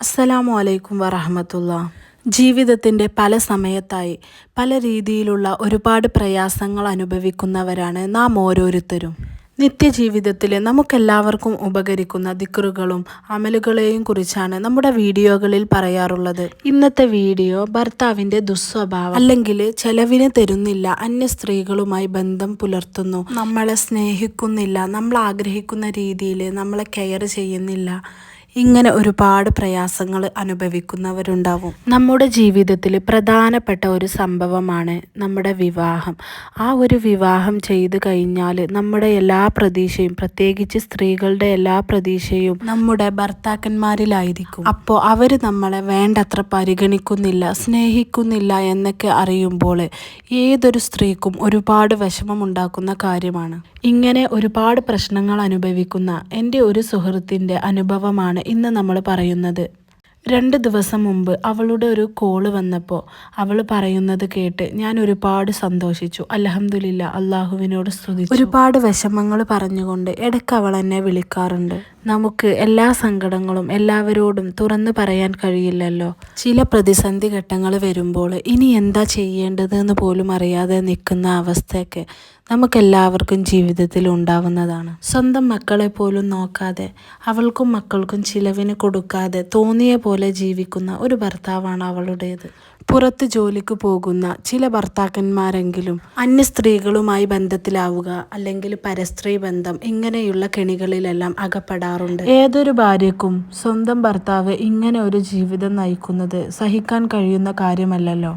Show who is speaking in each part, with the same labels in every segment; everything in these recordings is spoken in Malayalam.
Speaker 1: അസ്സലാമു അലൈക്കും വറഹമത്തുള്ള. ജീവിതത്തിൻ്റെ പല സമയത്തായി പല രീതിയിലുള്ള ഒരുപാട് പ്രയാസങ്ങൾ അനുഭവിക്കുന്നവരാണ് നാം ഓരോരുത്തരും. നിത്യജീവിതത്തിൽ നമുക്കെല്ലാവർക്കും ഉപകരിക്കുന്ന ദിക്റുകളും അമലുകളെയും കുറിച്ചാണ് നമ്മുടെ വീഡിയോകളിൽ പറയാറുള്ളത്. ഇന്നത്തെ വീഡിയോ ഭർത്താവിൻ്റെ ദുസ്വഭാവം അല്ലെങ്കിൽ ചെലവിന് തരുന്നില്ല, അന്യ സ്ത്രീകളുമായി ബന്ധം പുലർത്തുന്നു, നമ്മളെ സ്നേഹിക്കുന്നില്ല, നമ്മൾ ആഗ്രഹിക്കുന്ന രീതിയിൽ നമ്മളെ കെയർ ചെയ്യുന്നില്ല, ഇങ്ങനെ ഒരുപാട് പ്രയാസങ്ങൾ അനുഭവിക്കുന്നവരുണ്ടാവും. നമ്മുടെ ജീവിതത്തിൽ പ്രധാനപ്പെട്ട ഒരു സംഭവമാണ് നമ്മുടെ വിവാഹം. ആ ഒരു വിവാഹം ചെയ്തു കഴിഞ്ഞാൽ നമ്മുടെ എല്ലാ പ്രതീക്ഷയും, പ്രത്യേകിച്ച് സ്ത്രീകളുടെ എല്ലാ പ്രതീക്ഷയും നമ്മുടെ ഭർത്താക്കന്മാരിലായിരിക്കും. അപ്പോൾ അവർ നമ്മളെ വേണ്ടത്ര പരിഗണിക്കുന്നില്ല, സ്നേഹിക്കുന്നില്ല എന്നൊക്കെ അറിയുമ്പോൾ ഏതൊരു സ്ത്രീക്കും ഒരുപാട് വിഷമമുണ്ടാക്കുന്ന കാര്യമാണ്. ഇങ്ങനെ ഒരുപാട് പ്രശ്നങ്ങൾ അനുഭവിക്കുന്ന എൻ്റെ ഒരു സുഹൃത്തിൻ്റെ അനുഭവമാണ് ഇന്ന് നമ്മൾ പറയുന്നത്. 2 ദിവസം മുമ്പ് അവളുടെ ഒരു കോള് വന്നപ്പോൾ അവൾ പറയുന്നത് കേട്ട് ഞാൻ ഒരുപാട് സന്തോഷിച്ചു. അൽഹംദുലില്ലാ, അള്ളാഹുവിനോട് സ്തുതിച്ചു. ഒരുപാട് വിഷമങ്ങൾ പറഞ്ഞുകൊണ്ട് ഇടയ്ക്ക് അവൾ എന്നെ വിളിക്കാറുണ്ട്. നമുക്ക് എല്ലാ സങ്കടങ്ങളും എല്ലാവരോടും തുറന്നു പറയാൻ കഴിയില്ലല്ലോ. ചില പ്രതിസന്ധി ഘട്ടങ്ങൾ വരുമ്പോൾ ഇനി എന്താ ചെയ്യേണ്ടതെന്ന് പോലും അറിയാതെ നിൽക്കുന്ന അവസ്ഥയൊക്കെ നമുക്കെല്ലാവർക്കും ജീവിതത്തിൽ ഉണ്ടാവുന്നതാണ്. സ്വന്തം മക്കളെ പോലും നോക്കാതെ, അവൾക്കും മക്കൾക്കും ചിലവിന് കൊടുക്കാതെ തോന്നിയ പോലെ ജീവിക്കുന്ന ഒരു ഭർത്താവാണ് അവളുടേത്. പുറത്ത് ജോലിക്ക് പോകുന്ന ചില ഭർത്താക്കന്മാരെങ്കിലും അന്യ സ്ത്രീകളുമായി ബന്ധത്തിലാവുക, അല്ലെങ്കിൽ പരസ്ത്രീ ബന്ധം, ഇങ്ങനെയുള്ള കെണികളിലെല്ലാം അകപ്പെടാറുണ്ട്. ഏതൊരു ഭാര്യക്കും സ്വന്തം ഭർത്താവ് ഇങ്ങനെ ഒരു ജീവിതം നയിക്കുന്നത് സഹിക്കാൻ കഴിയുന്ന കാര്യമല്ലല്ലോ.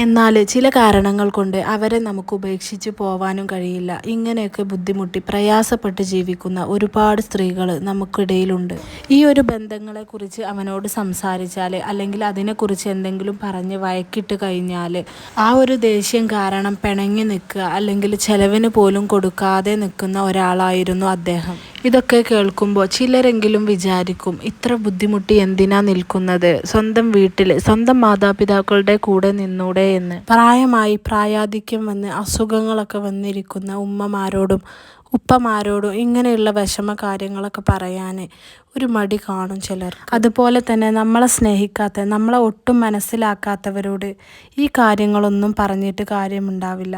Speaker 1: എന്നാൽ ചില കാരണങ്ങൾ കൊണ്ട് അവരെ നമുക്ക് ഉപേക്ഷിച്ച് പോവാനും കഴിയില്ല. ഇങ്ങനെയൊക്കെ ബുദ്ധിമുട്ടി പ്രയാസപ്പെട്ട് ജീവിക്കുന്ന ഒരുപാട് സ്ത്രീകൾ നമുക്കിടയിലുണ്ട്. ഈ ഒരു ബന്ധങ്ങളെക്കുറിച്ച് അവനോട് സംസാരിച്ചാൽ, അല്ലെങ്കിൽ അതിനെക്കുറിച്ച് എന്തെങ്കിലും പറഞ്ഞ് വഴക്കിട്ട് കഴിഞ്ഞാൽ ആ ഒരു ദേഷ്യം കാരണം പിണങ്ങി നിൽക്കുക, അല്ലെങ്കിൽ ചെലവിന് പോലും കൊടുക്കാതെ നിൽക്കുന്ന ഒരാളായിരുന്നു അദ്ദേഹം. ഇതൊക്കെ കേൾക്കുമ്പോൾ ചിലരെങ്കിലും വിചാരിക്കും, ഇത്ര ബുദ്ധിമുട്ടി എന്തിനാ നിൽക്കുന്നത്, സ്വന്തം വീട്ടിൽ സ്വന്തം മാതാപിതാക്കളുടെ കൂടെ നിന്നൂടെ എന്ന്. പ്രായമായി പ്രായാധിക്യം വന്ന് അസുഖങ്ങളൊക്കെ വന്നിരിക്കുന്ന ഉമ്മമാരോടും ഉപ്പമാരോടും ഇങ്ങനെയുള്ള വിഷമ കാര്യങ്ങളൊക്കെ പറയാൻ ഒരു മടി കാണും ചിലർ. അതുപോലെ തന്നെ നമ്മളെ സ്നേഹിക്കാത്ത, നമ്മളെ ഒട്ടും മനസ്സിലാക്കാത്തവരോട് ഈ കാര്യങ്ങളൊന്നും പറഞ്ഞിട്ട് കാര്യമുണ്ടാവില്ല.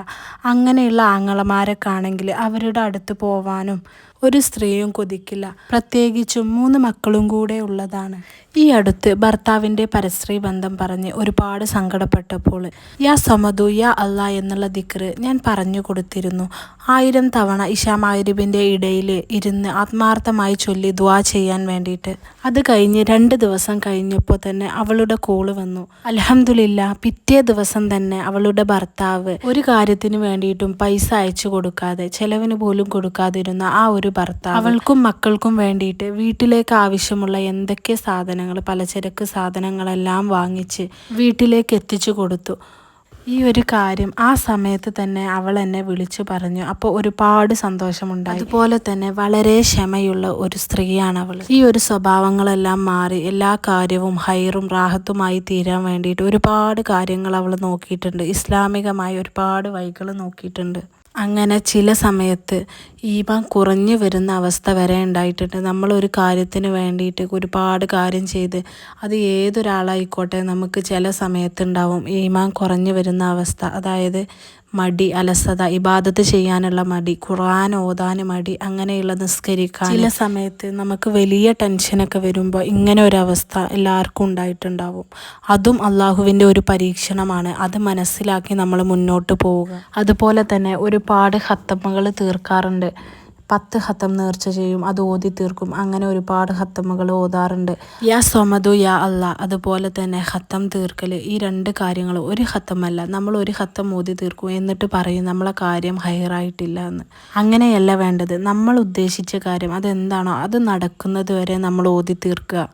Speaker 1: അങ്ങനെയുള്ള ആങ്ങളമാരൊക്കെ ആണെങ്കിൽ അവരുടെ അടുത്ത് പോവാനും ഒരു സ്ത്രീയും കൊതിക്കില്ല, പ്രത്യേകിച്ചും 3 മക്കളും കൂടെ ഉള്ളതാണ്. ഈ അടുത്ത് ഭർത്താവിൻ്റെ പരസ്ത്രീ ബന്ധം പറഞ്ഞ് ഒരുപാട് സങ്കടപ്പെട്ടപ്പോൾ യാ സമദു യാ അല്ലാ എന്നുള്ള ദിക്റ് ഞാൻ പറഞ്ഞു കൊടുത്തിരുന്നു. 1000 തവണ ഇശാ മഗ്‌രിബിൻ്റെ ഇടയിൽ ഇരുന്ന് ആത്മാർത്ഥമായി ചൊല്ലി ദുആ ചെയ്യാൻ വേണ്ടിയിട്ട്. അത് കഴിഞ്ഞ് 2 ദിവസം കഴിഞ്ഞപ്പോൾ തന്നെ അവളുടെ കോള് വന്നു. അൽഹംദുലില്ലാ, പിറ്റേ ദിവസം തന്നെ അവളുടെ ഭർത്താവ് ഒരു കാര്യത്തിന് വേണ്ടിയിട്ടും പൈസ അയച്ചു കൊടുക്കാതെ, ചെലവിന് പോലും കൊടുക്കാതിരുന്ന ആ ഒരു ഭർത്താവ് അവൾക്കും മക്കൾക്കും വേണ്ടിയിട്ട് വീട്ടിലേക്ക് ആവശ്യമുള്ള എന്തൊക്കെ സാധനങ്ങൾ, പലചരക്ക് സാധനങ്ങളെല്ലാം വാങ്ങിച്ച് വീട്ടിലേക്ക് എത്തിച്ചു കൊടുത്തു. ഈ ഒരു കാര്യം ആ സമയത്ത് തന്നെ അവൾ എന്നെ വിളിച്ചു പറഞ്ഞു. അപ്പോൾ ഒരുപാട് സന്തോഷമുണ്ടായി. അതുപോലെ തന്നെ വളരെ ക്ഷമയുള്ള ഒരു സ്ത്രീയാണ് അവൾ. ഈ ഒരു സ്വഭാവങ്ങളെല്ലാം മാറി എല്ലാ കാര്യവും ഹൈറും റാഹത്തുമായി തീരാൻ വേണ്ടിയിട്ട് ഒരുപാട് കാര്യങ്ങൾ അവൾ നോക്കിയിട്ടുണ്ട്. ഇസ്ലാമികമായി ഒരുപാട് വഴികൾ നോക്കിയിട്ടുണ്ട്. അങ്ങനെ ചില സമയത്ത് ഈമാൻ കുറഞ്ഞു വരുന്ന അവസ്ഥ വരെ ഉണ്ടായിട്ടുണ്ട്. നമ്മളൊരു കാര്യത്തിന് വേണ്ടിയിട്ട് ഒരുപാട് കാര്യം ചെയ്ത്, അത് ഏതൊരാളായിക്കോട്ടെ, നമുക്ക് ചില സമയത്തുണ്ടാവും ഈമാൻ കുറഞ്ഞു വരുന്ന അവസ്ഥ. അതായത് മടി, അലസത, ഇബാദത്ത് ചെയ്യാനുള്ള മടി, ഖുർആൻ ഓതാൻ മടി, അങ്ങനെയുള്ള നിസ്കരിക്കാൻ. ചില സമയത്ത് നമുക്ക് വലിയ ടെൻഷനൊക്കെ വരുമ്പോൾ ഇങ്ങനെ ഒരു അവസ്ഥ എല്ലാവർക്കും ഉണ്ടായിട്ടുണ്ടാവും. അതും അള്ളാഹുവിൻ്റെ ഒരു പരീക്ഷണമാണ്. അത് മനസ്സിലാക്കി നമ്മൾ മുന്നോട്ട് പോവുക. അതുപോലെ തന്നെ ഒരുപാട് ഖത്തമുകൾ തീർക്കാറുണ്ട്. 10 ഖത്തം നേർച്ച ചെയ്യും, അത് ഓതി തീർക്കും. അങ്ങനെ ഒരുപാട് ഖത്തമുകൾ ഓതാറുണ്ട്. യാ സമദു യാ അല്ലാ, അതുപോലെ തന്നെ ഖത്തം തീർക്കൽ, ഈ 2 കാര്യങ്ങൾ. ഒരു ഖത്തമല്ല, നമ്മൾ ഒരു ഖത്തം ഓതി തീർക്കും, എന്നിട്ട് പറയും നമ്മളെ കാര്യം ഹൈറായിട്ടില്ല എന്ന്. അങ്ങനെയല്ല വേണ്ടത്. നമ്മൾ ഉദ്ദേശിച്ച കാര്യം അതെന്താണോ അത് നടക്കുന്നത് വരെ നമ്മൾ ഓതി തീർക്കുക.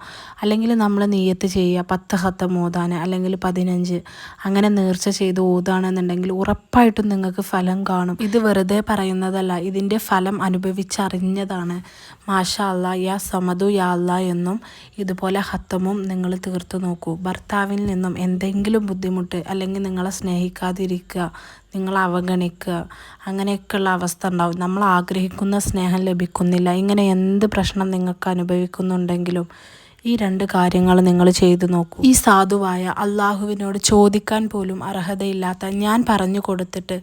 Speaker 1: അല്ലെങ്കിൽ നമ്മൾ നിയ്യത്ത് ചെയ്യുക 10 ഖത്തം ഓതാൻ, അല്ലെങ്കിൽ 15. അങ്ങനെ നേർച്ച ചെയ്ത് ഓതാണെന്നുണ്ടെങ്കിൽ ഉറപ്പായിട്ടും നിങ്ങൾക്ക് ഫലം കാണും. ഇത് വെറുതെ പറയുന്നതല്ല, ഇതിൻ്റെ ഫലം അനുഭവിച്ചറിഞ്ഞതാണ്. മാഷാ അല്ലാ, യാ സമദു യാ അല്ലാ എന്നും ഇതുപോലെ ഖത്തമും നിങ്ങൾ തീർത്തു നോക്കൂ. ഭർത്താവിൽ നിന്നും എന്തെങ്കിലും ബുദ്ധിമുട്ട്, അല്ലെങ്കിൽ നിങ്ങളെ സ്നേഹിക്കാതിരിക്കുക, നിങ്ങളെ അവഗണിക്കുക, അങ്ങനെയൊക്കെയുള്ള അവസ്ഥ ഉണ്ടാവും. നമ്മൾ ആഗ്രഹിക്കുന്ന സ്നേഹം ലഭിക്കുന്നില്ല, ഇങ്ങനെ എന്ത് പ്രശ്നം നിങ്ങൾക്ക് അനുഭവിക്കുന്നുണ്ടെങ്കിലും ഈ 2 കാര്യങ്ങൾ നിങ്ങൾ ചെയ്തു നോക്കൂ. ഈ സാധുവായ അള്ളാഹുവിനോട് ചോദിക്കാൻ പോലും അർഹതയില്ലാത്ത ഞാൻ പറഞ്ഞു കൊടുത്തിട്ട്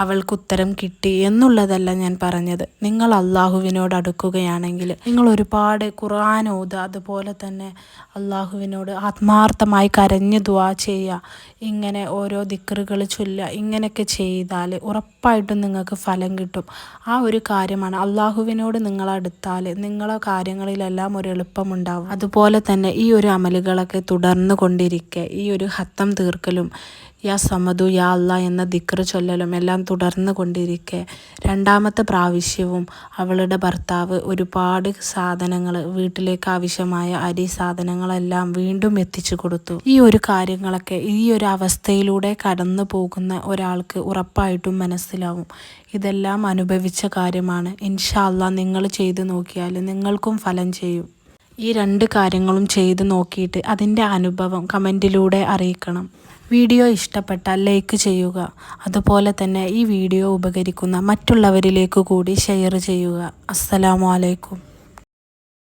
Speaker 1: അവൾക്ക് ഉത്തരം കിട്ടി എന്നുള്ളതല്ല ഞാൻ പറഞ്ഞത്. നിങ്ങൾ അള്ളാഹുവിനോട് അടുക്കുകയാണെങ്കിൽ നിങ്ങൾ ഒരുപാട് ഖുർആൻ ഓതുക, അതുപോലെ തന്നെ അള്ളാഹുവിനോട് ആത്മാർത്ഥമായി കരഞ്ഞ് ദുആ ചെയ്യുക, ഇങ്ങനെ ഓരോ ദിക്റുകൾ ചൊല്ലുക. ഇങ്ങനെയൊക്കെ ചെയ്താൽ ഉറപ്പായിട്ടും നിങ്ങൾക്ക് ഫലം കിട്ടും. ആ ഒരു കാര്യമാണ്, അള്ളാഹുവിനോട് നിങ്ങൾ അടുത്താൽ നിങ്ങളെ കാര്യങ്ങളിലെല്ലാം ഒരു എളുപ്പമുണ്ടാവും. അതുപോലെ തന്നെ ഈ ഒരു അമലുകളൊക്കെ തുടർന്ന് കൊണ്ടിരിക്കുക, ഈ ഒരു ഹത്തം തീർക്കലും യാ സമദു യാ അല്ലാ എന്ന ദിക്ർ ചൊല്ലലും എല്ലാം തുടർന്ന് കൊണ്ടിരിക്കെ 2ാമത്തെ പ്രാവശ്യവും അവളുടെ ഭർത്താവ് ഒരുപാട് സാധനങ്ങൾ, വീട്ടിലേക്ക് ആവശ്യമായ അരി സാധനങ്ങളെല്ലാം വീണ്ടും എത്തിച്ചു കൊടുത്തു. ഈ ഒരു കാര്യങ്ങളൊക്കെ ഈ ഒരു അവസ്ഥയിലൂടെ കടന്നു പോകുന്ന ഒരാൾക്ക് ഉറപ്പായിട്ടും മനസ്സിലാവും. ഇതെല്ലാം അനുഭവിച്ച കാര്യമാണ്. ഇൻഷാ അല്ലാ നിങ്ങൾ ചെയ്തു നോക്കിയാൽ നിങ്ങൾക്കും ഫലം ചെയ്യും. ഈ 2 കാര്യങ്ങളും ചെയ്തു നോക്കിയിട്ട് അതിൻ്റെ അനുഭവം കമൻറ്റിലൂടെ അറിയിക്കണം. വീഡിയോ ഇഷ്ടപ്പെട്ടാൽ ലൈക്ക് ചെയ്യുക. അതുപോലെ തന്നെ ഈ വീഡിയോ ഉപകരിക്കുന്ന മറ്റുള്ളവരിലേക്ക് കൂടി ഷെയർ ചെയ്യുക. അസ്സലാമു അലൈക്കും.